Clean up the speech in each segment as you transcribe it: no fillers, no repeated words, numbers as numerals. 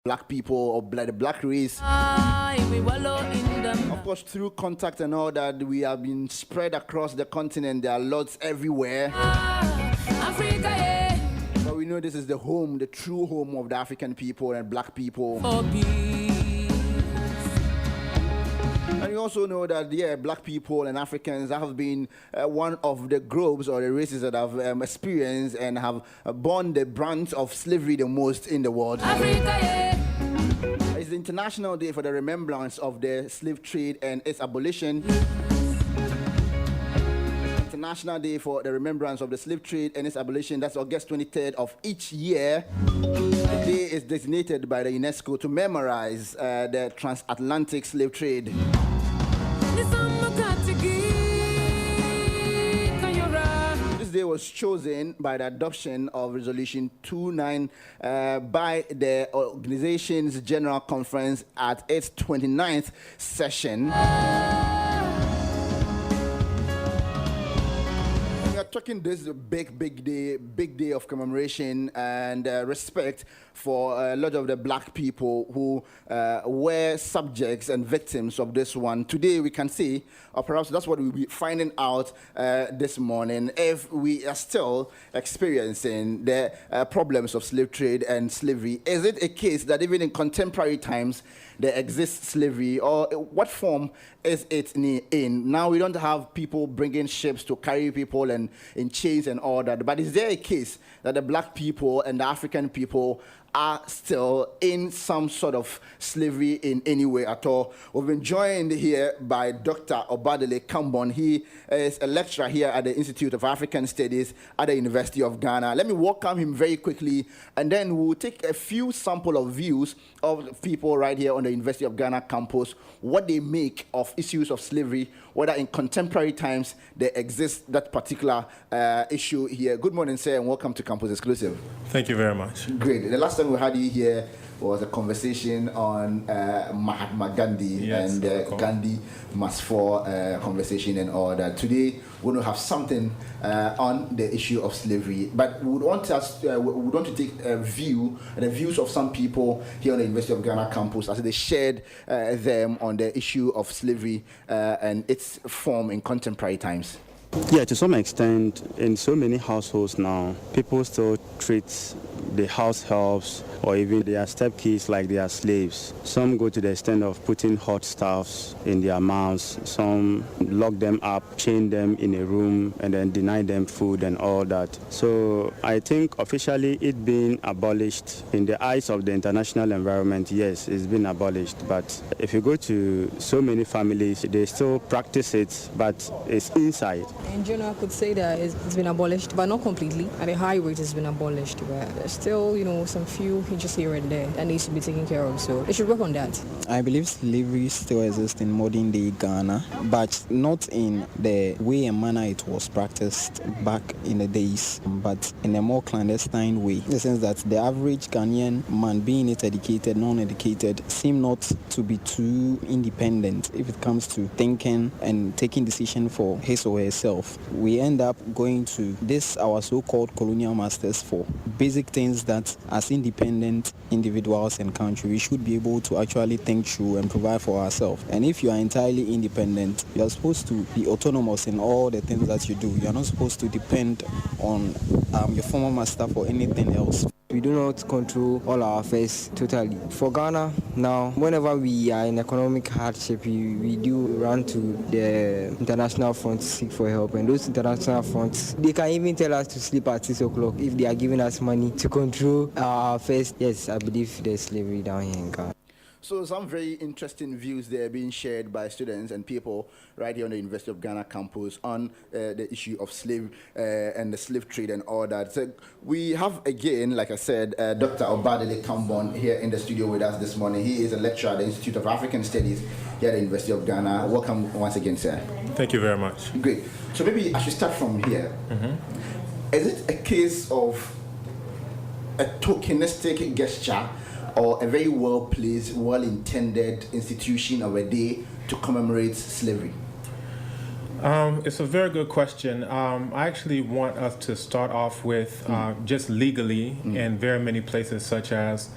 black people or the black race. Of course, through contact and all that, we have been spread across the continent. There are lots everywhere. Africa, yeah. But we know this is the home, the true home of the African people and black people. And you also know that, black people and Africans have been one of the groups or the races that have experienced and have borne the brunt of slavery the most in the world. Africa, yeah. It's the International Day for the Remembrance of the Slave Trade and its Abolition. International Day for the Remembrance of the Slave Trade and its Abolition. That's August 23rd of each year. The day is designated by the UNESCO to memorize the transatlantic slave trade. This day was chosen by the adoption of Resolution 29 by the organization's General Conference at its 29th session. Talking this is a big day of commemoration and respect for a lot of the black people who were subjects and victims of this one. Today we can see, or perhaps that's what we'll be finding out this morning, if we are still experiencing the problems of slave trade and slavery. Is it a case that even in contemporary times there exists slavery, or what form is it in? Now we don't have people bringing ships to carry people and in chains and all that, but is there a case that the black people and the African people are still in some sort of slavery in any way at all? We've been joined here by Dr. Obadele Kambon. He is a lecturer here at the Institute of African Studies at the University of Ghana. Let me welcome him very quickly, and then we'll take a few sample of views of people right here on the University of Ghana campus, what they make of issues of slavery, whether in contemporary times there exists that particular issue here. Good morning, sir, and welcome to Campus Exclusive. Thank you very much. Great. The last time we had you here was a conversation on Mahatma Gandhi, and Gandhi must fall conversation and all that. Today we're going to have something on the issue of slavery, but we would want to take a view, the views of some people here on the University of Ghana campus as they shared them on the issue of slavery and its form in contemporary times. Yeah, to some extent, in so many households now, people still treat the house helps or even their stepkids like they are slaves. Some go to the extent of putting hot stuffs in their mouths. Some lock them up, chain them in a room, and then deny them food and all that. So I think officially it being abolished in the eyes of the international environment, yes, it's been abolished. But if you go to so many families, they still practice it, but it's inside. In general, I could say that it's been abolished, but not completely. At a high rate, it's been abolished. But there's still, some few just here and there that needs to be taken care of. So they should work on that. I believe slavery still exists in modern day Ghana, but not in the way and manner it was practiced back in the days, but in a more clandestine way. In the sense that the average Ghanaian man, being it educated, non-educated, seem not to be too independent if it comes to thinking and taking decision for his or herself. We end up going to this, our so-called colonial masters, for basic things that as independent individuals and country, we should be able to actually think through and provide for ourselves. And if you are entirely independent, you are supposed to be autonomous in all the things that you do. You are not supposed to depend on your former master for anything else. We do not control all our affairs totally. For Ghana, now, whenever we are in economic hardship, we do run to the international front to seek for help. And those international fronts, they can even tell us to sleep at 6 o'clock if they are giving us money to control our affairs. Yes, I believe there's slavery down here in Ghana. So some very interesting views there being shared by students and people right here on the University of Ghana campus on the issue of slave and the slave trade and all that. So we have again, like I said, Dr. Obadele Kambon here in the studio with us this morning. He is a lecturer at the Institute of African Studies here at the University of Ghana. Welcome once again, sir. Thank you very much. Great. So maybe I should start from here. Mm-hmm. Is it a case of a tokenistic gesture or a very well-placed, well-intended institution of a day to commemorate slavery? It's a very good question. I actually want us to start off with just legally in very many places such as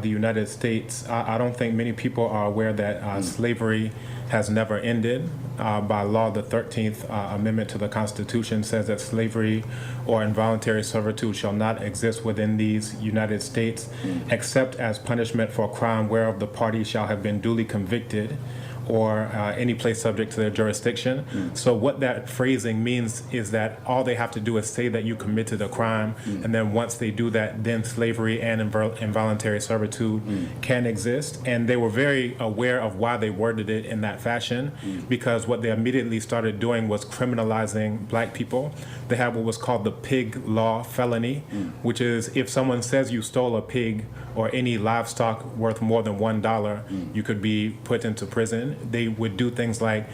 the United States, I don't think many people are aware that slavery has never ended. By law, the 13th Amendment to the Constitution says that slavery or involuntary servitude shall not exist within these United States except as punishment for a crime whereof the party shall have been duly convicted or any place subject to their jurisdiction. So what that phrasing means is that all they have to do is say that you committed a crime, and then once they do that, then slavery and involuntary servitude can exist. And they were very aware of why they worded it in that fashion, because what they immediately started doing was criminalizing black people. They had what was called the pig law felony, which is if someone says you stole a pig or any livestock worth more than $1, you could be put into prison. They would do things like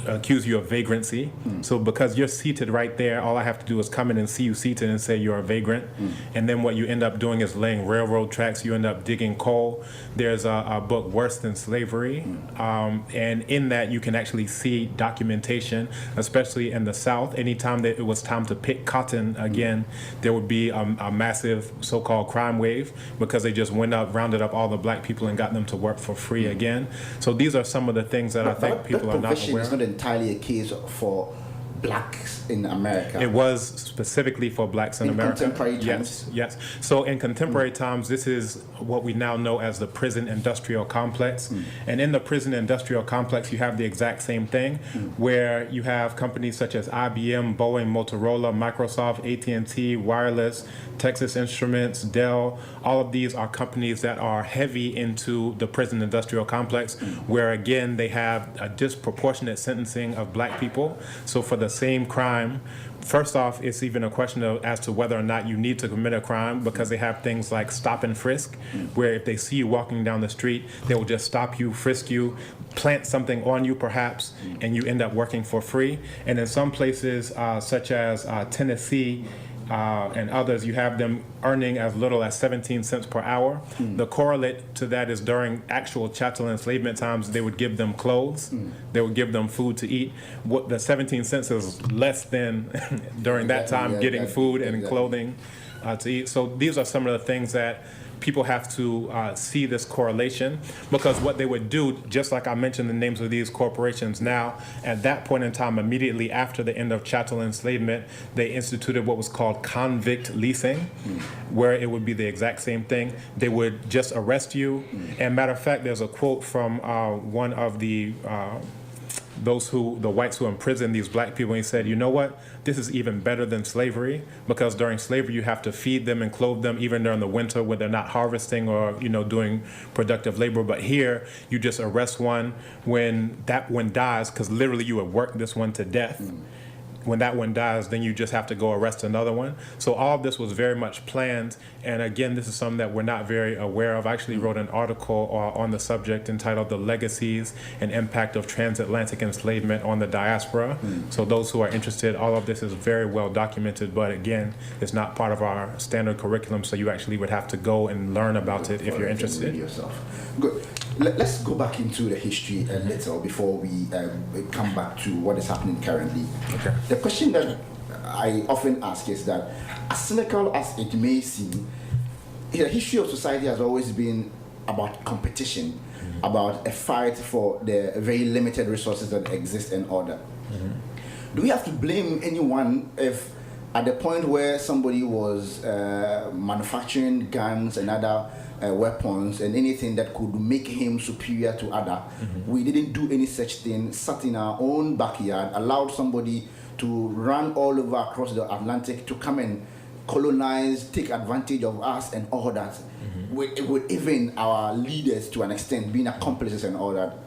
accuse you of vagrancy. So because you're seated right there, all I have to do is come in and see you seated and say you're a vagrant. And then what you end up doing is laying railroad tracks. You end up digging coal. There's a book, Worse Than Slavery. And in that you can actually see documentation, especially in the South. Anytime that it was time to pick cotton again, there would be a massive so-called crime wave because they just went up, rounded up all the black people and got them to work for free again. So these are some of the things that I think people are not aware of. It's not entirely a case for blacks in America. It was specifically for blacks in America. Contemporary times? Yes. So in contemporary times, this is what we now know as the prison industrial complex. And in the prison industrial complex, you have the exact same thing, where you have companies such as IBM, Boeing, Motorola, Microsoft, AT&T, Wireless, Texas Instruments, Dell. All of these are companies that are heavy into the prison industrial complex, where again, they have a disproportionate sentencing of black people. So for the same crime, first off, it's even a question of as to whether or not you need to commit a crime, because they have things like stop and frisk, where if they see you walking down the street, they will just stop you, frisk you, plant something on you perhaps, and you end up working for free. And in some places, such as Tennessee, and others, you have them earning as little as 17 cents per hour. The correlate to that is during actual chattel enslavement times, they would give them clothes, they would give them food to eat. What the 17 cents is less than during that time getting food and clothing to eat. So these are some of the things that people have to see this correlation, because what they would do, just like I mentioned the names of these corporations now, at that point in time, immediately after the end of chattel enslavement, they instituted what was called convict leasing, where it would be the exact same thing. They would just arrest you. And matter of fact, there's a quote from one of the whites who imprisoned these black people, and he said, you know what, this is even better than slavery, because during slavery you have to feed them and clothe them even during the winter where they're not harvesting or doing productive labor. But here you just arrest one when that one dies, because literally you would work this one to death. When that one dies, then you just have to go arrest another one. So all of this was very much planned. And again, this is something that we're not very aware of. I actually wrote an article on the subject entitled "The Legacies and Impact of Transatlantic Enslavement on the Diaspora." So those who are interested, all of this is very well documented, but again, it's not part of our standard curriculum, so you actually would have to go and learn about it if you're interested. Good. Let's go back into the history a little before we come back to what is happening currently. Okay. The question that I often ask is that, as cynical as it may seem, the history of society has always been about competition, about a fight for the very limited resources that exist in order. Do we have to blame anyone if at the point where somebody was manufacturing guns and other weapons and anything that could make him superior to other, we didn't do any such thing, sat in our own backyard, allowed somebody to run all over across the Atlantic to come and colonize, take advantage of us and all that, with even our leaders to an extent being accomplices and all that?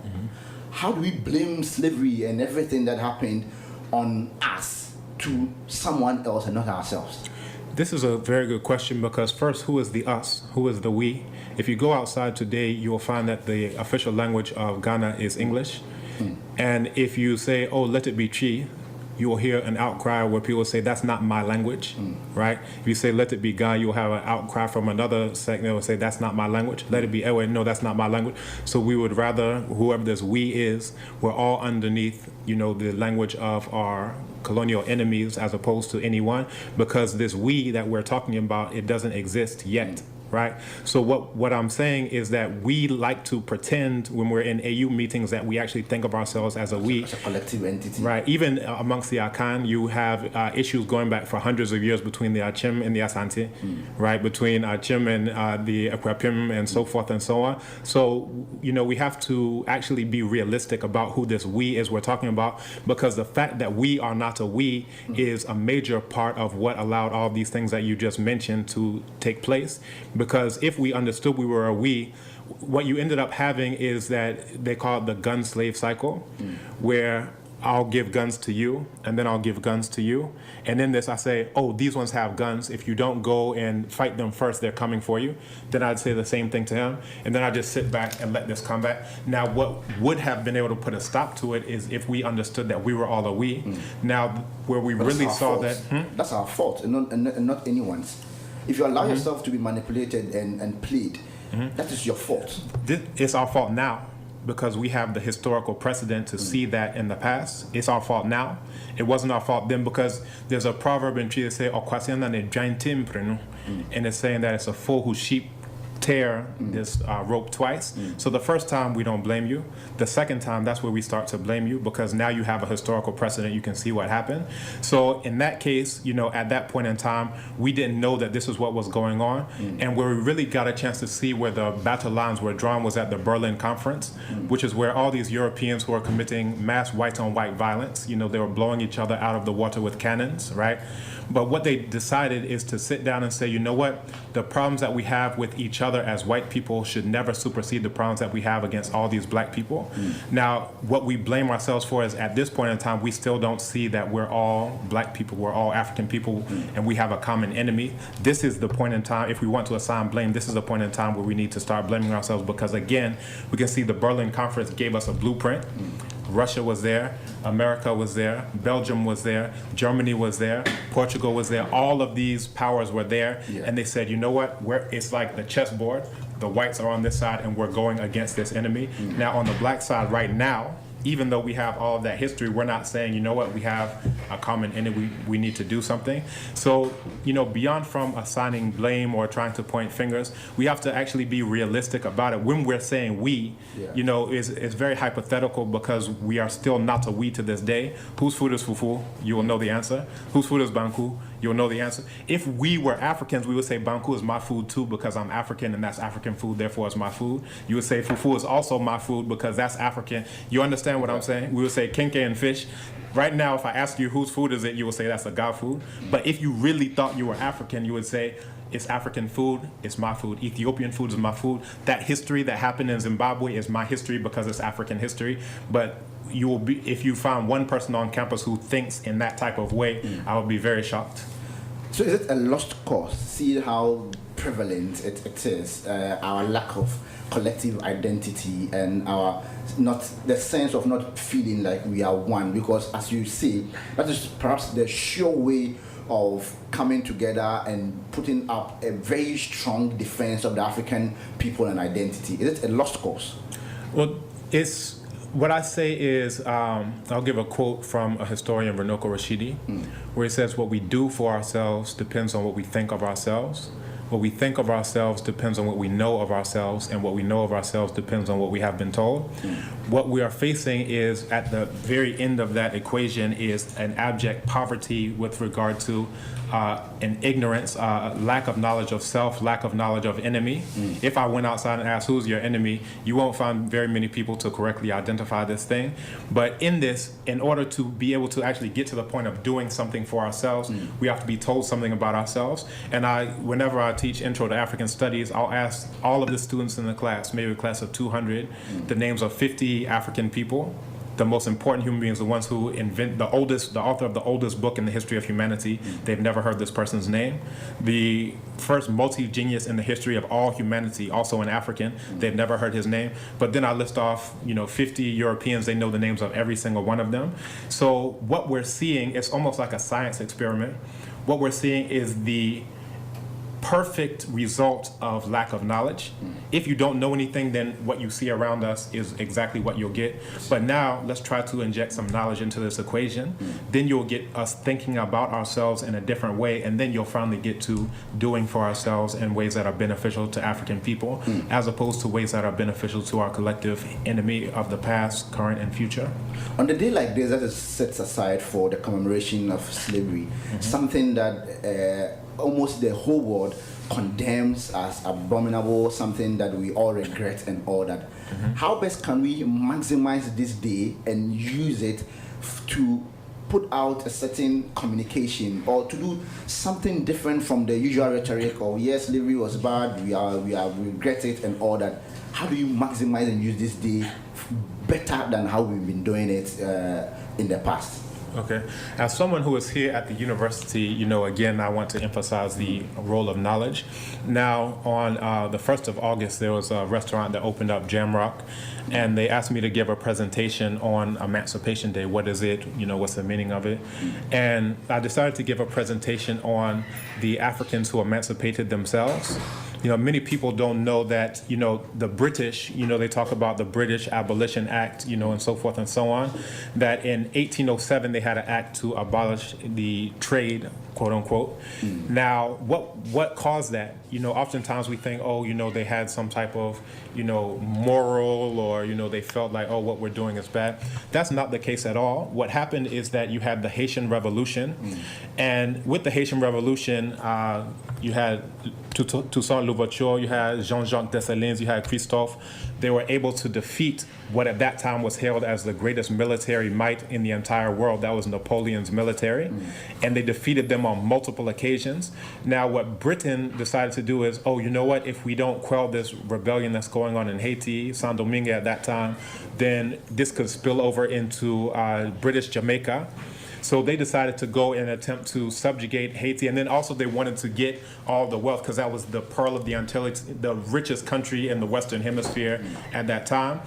How do we blame slavery and everything that happened on us to someone else and not ourselves? This is a very good question, because first, who is the us? Who is the we? If you go outside today, you will find that the official language of Ghana is English. And if you say, oh, let it be Chi, you will hear an outcry where people say, that's not my language, right? If you say, let it be Ga, you'll have an outcry from another sect that will say, that's not my language. Let it be Ewe, no, that's not my language. So we would rather, whoever this we is, we're all underneath, the language of our colonial enemies as opposed to anyone, because this we that we're talking about, it doesn't exist yet. right? So what I'm saying is that we like to pretend when we're in AU meetings that we actually think of ourselves as a we. As a collective entity. Right. Even amongst the Akan, you have issues going back for hundreds of years between the Achim and the Asante, right? Between Achim and the Akwapim and so forth and so on. So, we have to actually be realistic about who this we is we're talking about, because the fact that we are not a we is a major part of what allowed all these things that you just mentioned to take place. Because if we understood we were a we, what you ended up having is that they call it the gun slave cycle, where I'll give guns to you, and then I'll give guns to you. And in this, I say, oh, these ones have guns. If you don't go and fight them first, they're coming for you. Then I'd say the same thing to him. And then I just sit back and let this combat. Now, what would have been able to put a stop to it is if we understood that we were all a we. Now, where we really saw that... That's our fault, and not anyone's. If you allow yourself to be manipulated and played, that is your fault. It's our fault now, because we have the historical precedent to see that in the past. It's our fault now. It wasn't our fault then, because there's a proverb in Tree that says, and it's saying that it's a fool whose sheep tear this rope twice. So the first time we don't blame you. The second time, that's where we start to blame you, because now you have a historical precedent. You can see what happened. So in that case, at that point in time, we didn't know that this is what was going on. And where we really got a chance to see where the battle lines were drawn was at the Berlin Conference, which is where all these Europeans who are committing mass white-on-white violence, they were blowing each other out of the water with cannons, right? But what they decided is to sit down and say, you know what? The problems that we have with each other as white people should never supersede the problems that we have against all these black people. Now, what we blame ourselves for is at this point in time, we still don't see that we're all black people, we're all African people, and we have a common enemy. This is the point in time, if we want to assign blame, this is the point in time where we need to start blaming ourselves, because again, we can see the Berlin Conference gave us a blueprint. Russia was there, America was there, Belgium was there, Germany was there, Portugal was there. All of these powers were there, and they said, you know what? It's like the chessboard. The whites are on this side, and we're going against this enemy. Now, on the black side right now, even though we have all of that history, we're not saying, you know what, we have a common enemy, we need to do something. So, beyond from assigning blame or trying to point fingers, we have to actually be realistic about it. When we're saying we, it's very hypothetical, because we are still not a we to this day. Whose food is fufu? You will know the answer. Whose food is banku? You'll know the answer. If we were Africans, we would say banku is my food too, because I'm African and that's African food, therefore it's my food. You would say fufu is also my food because that's African. You understand what I'm saying? We would say kenke and fish. Right now, if I ask you whose food is it, you would say that's a God food. But if you really thought you were African, you would say it's African food, it's my food. Ethiopian food is my food. That history that happened in Zimbabwe is my history because it's African history. But you will be, if you find one person on campus who thinks in that type of way, I would be very shocked. So is it a lost cause? See how prevalent it is, our lack of collective identity and our the sense of not feeling like we are one, because as you say, that is perhaps the sure way of coming together and putting up a very strong defense of the African people and identity. Is it a lost cause? Well, what I say is, I'll give a quote from a historian, Renoko Rashidi, where he says, what we do for ourselves depends on what we think of ourselves. What we think of ourselves depends on what we know of ourselves, and what we know of ourselves depends on what we have been told. What we are facing is, at the very end of that equation, is an abject poverty with regard to an ignorance, lack of knowledge of self, lack of knowledge of enemy. If I went outside and asked who's your enemy, you won't find very many people to correctly identify this thing. But in this, in order to be able to actually get to the point of doing something for ourselves, we have to be told something about ourselves. And whenever I teach Intro to African Studies, I'll ask all of the students in the class, maybe a class of 200, the names of 50 African people. The most important human beings, the ones who invent the author of the oldest book in the history of humanity. They've never heard this person's name. The first multi-genius in the history of all humanity, also an African. They've never heard his name. But then I list off, 50 Europeans. They know the names of every single one of them. So what we're seeing is almost like a science experiment. What we're seeing is the perfect result of lack of knowledge. If you don't know anything, then what you see around us is exactly what you'll get. But now let's try to inject some knowledge into this equation. Then you'll get us thinking about ourselves in a different way, and then you'll finally get to doing for ourselves in ways that are beneficial to African people, as opposed to ways that are beneficial to our collective enemy of the past, current, and future. On the day like this that is set aside for the commemoration of slavery, something that almost the whole world condemns as abominable, something that we all regret and all that. How best can we maximize this day and use it to put out a certain communication or to do something different from the usual rhetoric of yes, slavery was bad, we regret it and all that? How do you maximize and use this day better than how we've been doing it in the past? Okay. As someone who is here at the university, again, I want to emphasize the role of knowledge. Now, on the 1st of August, there was a restaurant that opened up, Jamrock, and they asked me to give a presentation on Emancipation Day. What is it? What's the meaning of it? And I decided to give a presentation on the Africans who emancipated themselves. Many people don't know that, the British, they talk about the British Abolition Act, and so forth and so on, that in 1807 they had an act to abolish the trade, quote unquote. Now, what caused that? Oftentimes we think, they had some type of, moral or, they felt like, what we're doing is bad. That's not the case at all. What happened is that you had the Haitian Revolution. And with the Haitian Revolution, you had Toussaint Louverture, you had Jean-Jacques Dessalines, you had Christophe. They were able to defeat what at that time was hailed as the greatest military might in the entire world. That was Napoleon's military. And they defeated them on multiple occasions. Now, what Britain decided to do is, if we don't quell this rebellion that's going on in Haiti, Saint-Domingue at that time, then this could spill over into British Jamaica. So they decided to go and attempt to subjugate Haiti, and then also they wanted to get all the wealth because that was the pearl of the Antilles, the richest country in the Western Hemisphere at that time.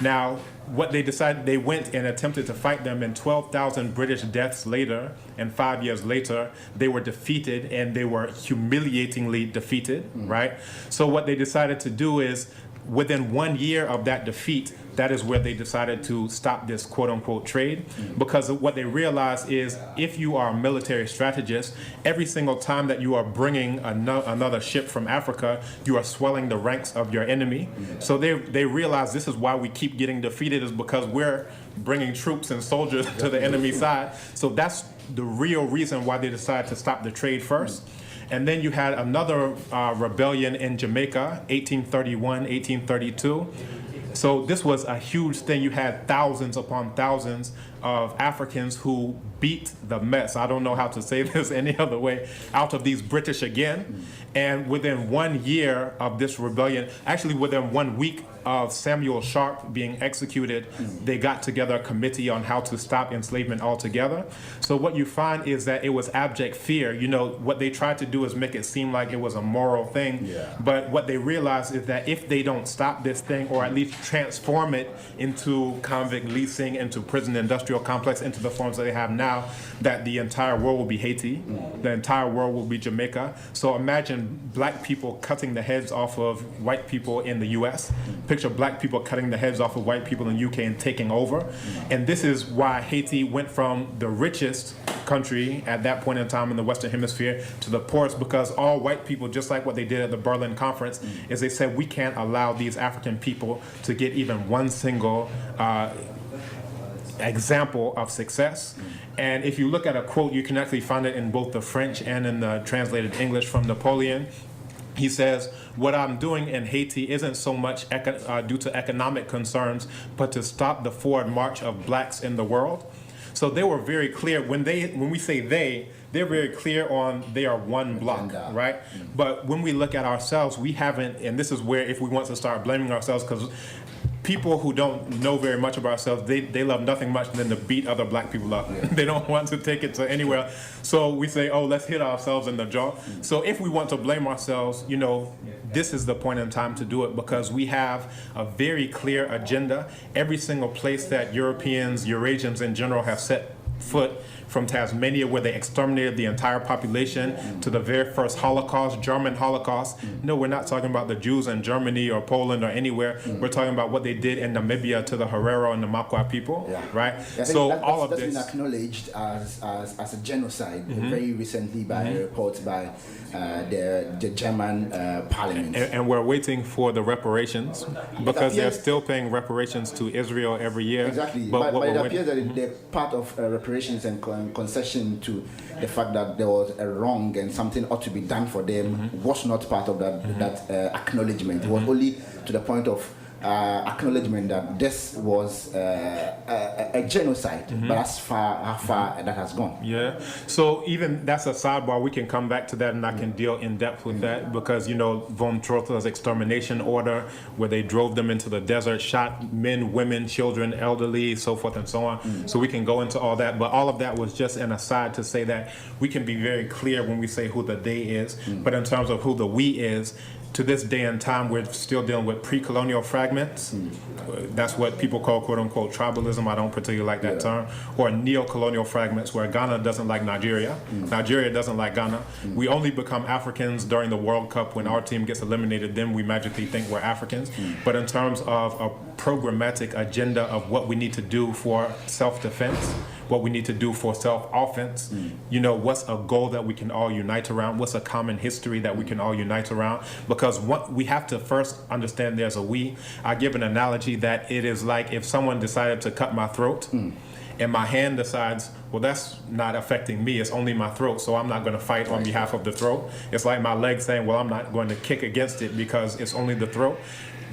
Now, what they decided, they went and attempted to fight them, and 12,000 British deaths later, and 5 years later, they were defeated, and they were humiliatingly defeated, right? So what they decided to do is, within 1 year of that defeat, that is where they decided to stop this quote-unquote trade, because what they realized is if you are a military strategist, every single time that you are bringing another ship from Africa, you are swelling the ranks of your enemy. So they realized this is why we keep getting defeated, is because we're bringing troops and soldiers to the enemy side. So that's the real reason why they decided to stop the trade first. And then you had another rebellion in Jamaica, 1831, 1832. So this was a huge thing. You had thousands upon thousands of Africans who beat the mess, I don't know how to say this any other way, out of these British again. And within 1 year of this rebellion, actually within 1 week of Samuel Sharp being executed, they got together a committee on how to stop enslavement altogether. So what you find is that it was abject fear. What they tried to do is make it seem like it was a moral thing. But what they realized is that if they don't stop this thing, or at least transform it into convict leasing, into prison industrial complex, into the forms that they have now, that the entire world will be Haiti, the entire world will be Jamaica. So imagine black people cutting the heads off of white people in the US. Picture black people cutting the heads off of white people in the UK and taking over. And this is why Haiti went from the richest country at that point in time in the Western Hemisphere to the poorest, because all white people, just like what they did at the Berlin Conference, is they said we can't allow these African people to get even one single example of success. And if you look at a quote, you can actually find it in both the French and in the translated English from Napoleon. He says, what I'm doing in Haiti isn't so much due to economic concerns, but to stop the forward march of blacks in the world. So they were very clear. When we say they're very clear on they are one block, right? But when we look at ourselves, we haven't, and this is where if we want to start blaming ourselves, because people who don't know very much about ourselves, they love nothing much than to beat other black people up. They don't want to take it to anywhere. So we say, let's hit ourselves in the jaw. So if we want to blame ourselves, this is the point in time to do it, because we have a very clear agenda. Every single place that Europeans, Eurasians in general have set foot, from Tasmania, where they exterminated the entire population, to the very first Holocaust, German Holocaust. No, we're not talking about the Jews in Germany or Poland or anywhere. We're talking about what they did in Namibia to the Herero and the Makwa people, right? So all of that's this been acknowledged as a genocide very recently by a report by the German parliament. And we're waiting for the reparations because they're still paying reparations to Israel every year. Exactly, but it appears that they're part of reparations and concession to the fact that there was a wrong and something ought to be done for them was not part of that acknowledgement. It was only to the point of acknowledgement that this was a genocide, but that's how far that has gone. Yeah. So even that's a sidebar. We can come back to that, and I can deal in depth with that because von Trotha's extermination order, where they drove them into the desert, shot men, women, children, elderly, so forth and so on. So we can go into all that, but all of that was just an aside to say that we can be very clear when we say who the they is, but in terms of who the we is. To this day and time, we're still dealing with pre-colonial fragments. That's what people call, quote-unquote, tribalism. I don't particularly like that term. Or neo-colonial fragments, where Ghana doesn't like Nigeria. Nigeria doesn't like Ghana. We only become Africans during the World Cup. When our team gets eliminated, then we magically think we're Africans. But in terms of a programmatic agenda of what we need to do for self-defense, what we need to do for self-offense, what's a goal that we can all unite around, what's a common history that we can all unite around, because we have to first understand there's a we. I give an analogy that it is like if someone decided to cut my throat and my hand decides, well, that's not affecting me, it's only my throat, so I'm not going to fight on behalf of the throat. It's like my leg saying, well, I'm not going to kick against it because it's only the throat.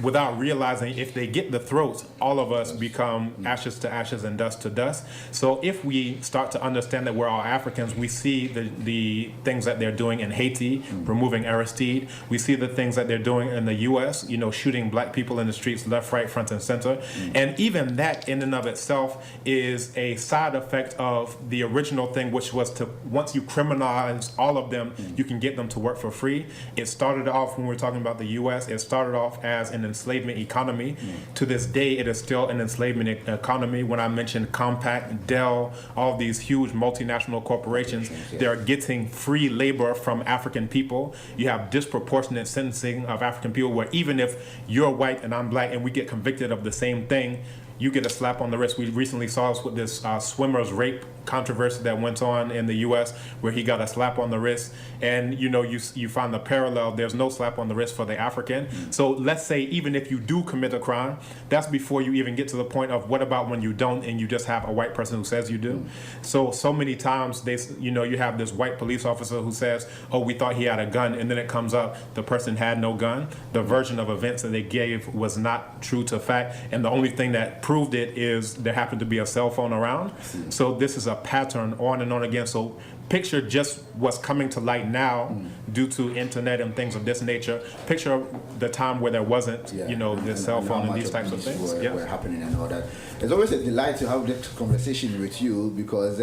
Without realizing if they get the throats, all of us become ashes to ashes and dust to dust. So if we start to understand that we're all Africans, we see the things that they're doing in Haiti, removing Aristide. We see the things that they're doing in the U.S., shooting black people in the streets, left, right, front, and center. And even that in and of itself is a side effect of the original thing, which was to, once you criminalize all of them, you can get them to work for free. It started off, when we're talking about the U.S., it started off as an enslavement economy. To this day, it is still an enslavement economy. When I mentioned Compaq, Dell, all these huge multinational corporations, they're getting free labor from African people. You have disproportionate sentencing of African people, where even if you're white and I'm black and we get convicted of the same thing, you get a slap on the wrist. We recently saw this with this swimmer's rape controversy that went on in the U.S., where he got a slap on the wrist. And you find the parallel. There's no slap on the wrist for the African. So let's say even if you do commit a crime, that's before you even get to the point of what about when you don't and you just have a white person who says you do. So many times you have this white police officer who says, oh, we thought he had a gun, and then it comes up the person had no gun. The version of events that they gave was not true to fact, and the only thing that proved it is there happened to be a cell phone around. So this is a pattern on and on again. So picture just what's coming to light now due to internet and things of this nature. Picture the time where there wasn't, this cell phone and these types of things. Were happening and all that. It's always a delight to have this conversation with you because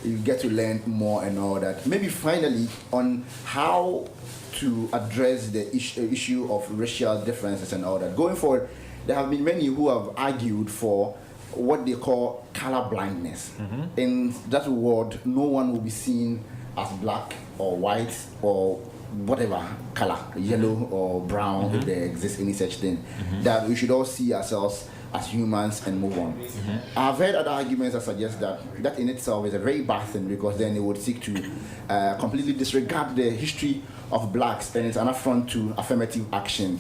you get to learn more and all that. Maybe finally on how to address the issue of racial differences and all that. Going forward, there have been many who have argued for what they call color blindness. In that word, no one will be seen as black or white or whatever color, yellow or brown, if there exists any such thing. That we should all see ourselves as humans and move on. I've heard other arguments that suggest that in itself is a very bad thing, because then it would seek to completely disregard the history of blacks, and it's an affront to affirmative action.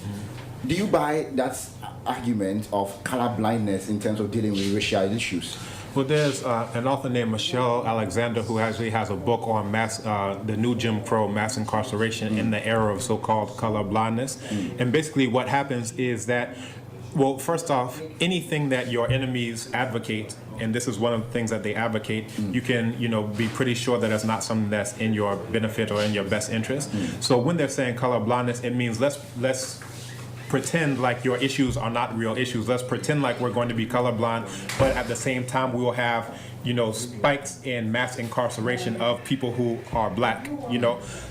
Do you buy that argument of color blindness in terms of dealing with racial issues? Well, there's an author named Michelle Alexander who actually has a book on the new Jim Crow, mass incarceration in the era of so-called color blindness. And basically what happens is that, well, first off, anything that your enemies advocate, and this is one of the things that they advocate, you can, be pretty sure that it's not something that's in your benefit or in your best interest. So when they're saying color blindness, it means let's pretend like your issues are not real issues. Let's pretend like we're going to be colorblind, but at the same time we will have spikes in mass incarceration of people who are black,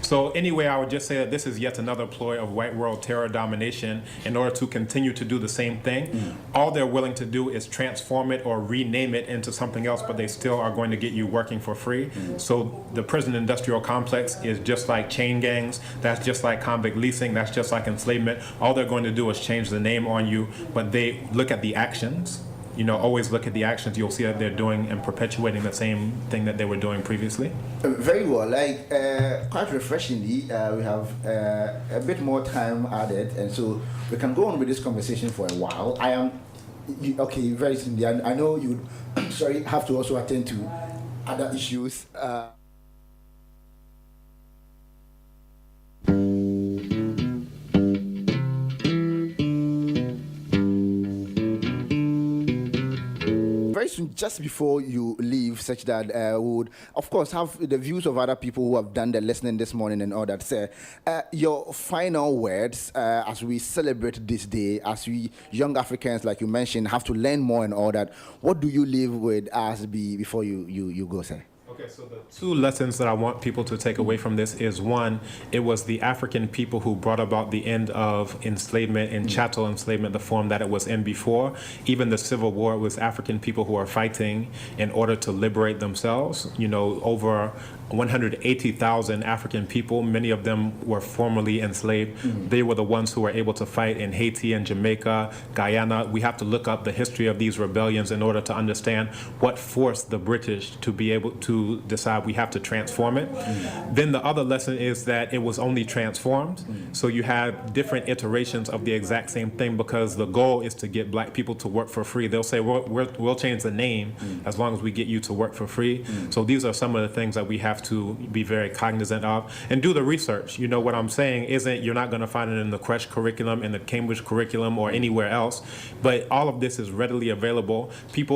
So anyway, I would just say that this is yet another ploy of white world terror domination in order to continue to do the same thing. All they're willing to do is transform it or rename it into something else, but they still are going to get you working for free. So the prison industrial complex is just like chain gangs, that's just like convict leasing, that's just like enslavement. All they're going to do is change the name on you, but they look at the actions. Always look at the actions. You'll see that they're doing and perpetuating the same thing that they were doing previously. Very well. Quite refreshingly, we have a bit more time added, and so we can go on with this conversation for a while. Okay, very simply. I know you have to also attend to other issues. Very soon, just before you leave, such that we would, of course, have the views of other people who have done the listening this morning and all that. Sir, your final words as we celebrate this day, as we young Africans, like you mentioned, have to learn more and all that. What do you leave with us before you go, sir? Okay, so the two lessons that I want people to take away from this is, one, it was the African people who brought about the end of enslavement and chattel enslavement, the form that it was in before. Even the Civil War, it was African people who are fighting in order to liberate themselves. Over 180,000 African people, many of them were formerly enslaved. They were the ones who were able to fight in Haiti and Jamaica, Guyana. We have to look up the history of these rebellions in order to understand what forced the British to be able to decide we have to transform it. Then the other lesson is that it was only transformed. So you have different iterations of the exact same thing, because the goal is to get black people to work for free. They'll say, we'll change the name as long as we get you to work for free. So these are some of the things that we have to be very cognizant of and do the research. What I'm saying isn't you're not going to find it in the Creche curriculum, in the Cambridge curriculum, or anywhere else, but all of this is readily available.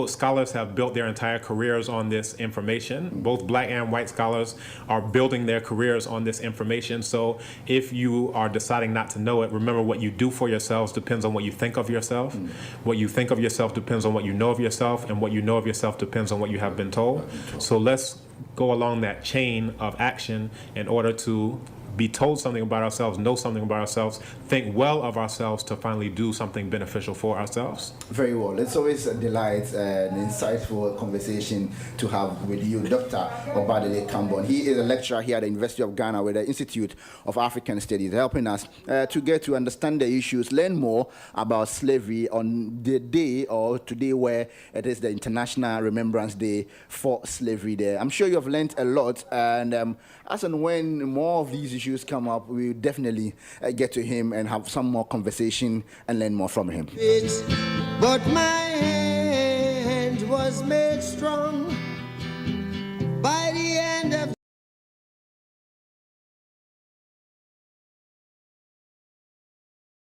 Scholars have built their entire careers on this information. Both black and white scholars are building their careers on this information. So if you are deciding not to know it, remember, what you do for yourselves depends on what you think of yourself. What you think of yourself depends on what you know of yourself, and what you know of yourself depends on what you have been told. So let's go along that chain of action in order to be told something about ourselves, know something about ourselves, think well of ourselves to finally do something beneficial for ourselves. Very well. It's always a delight and insightful conversation to have with you, Dr. Obadele Kambon. He is a lecturer here at the University of Ghana with the Institute of African Studies, helping us to get to understand the issues, learn more about slavery on the day or today where it is the International Remembrance Day for Slavery there. I'm sure you have learned a lot, and as and when more of these issues come up, we will definitely get to him and have some more conversation and learn more from him. But my hand was made strong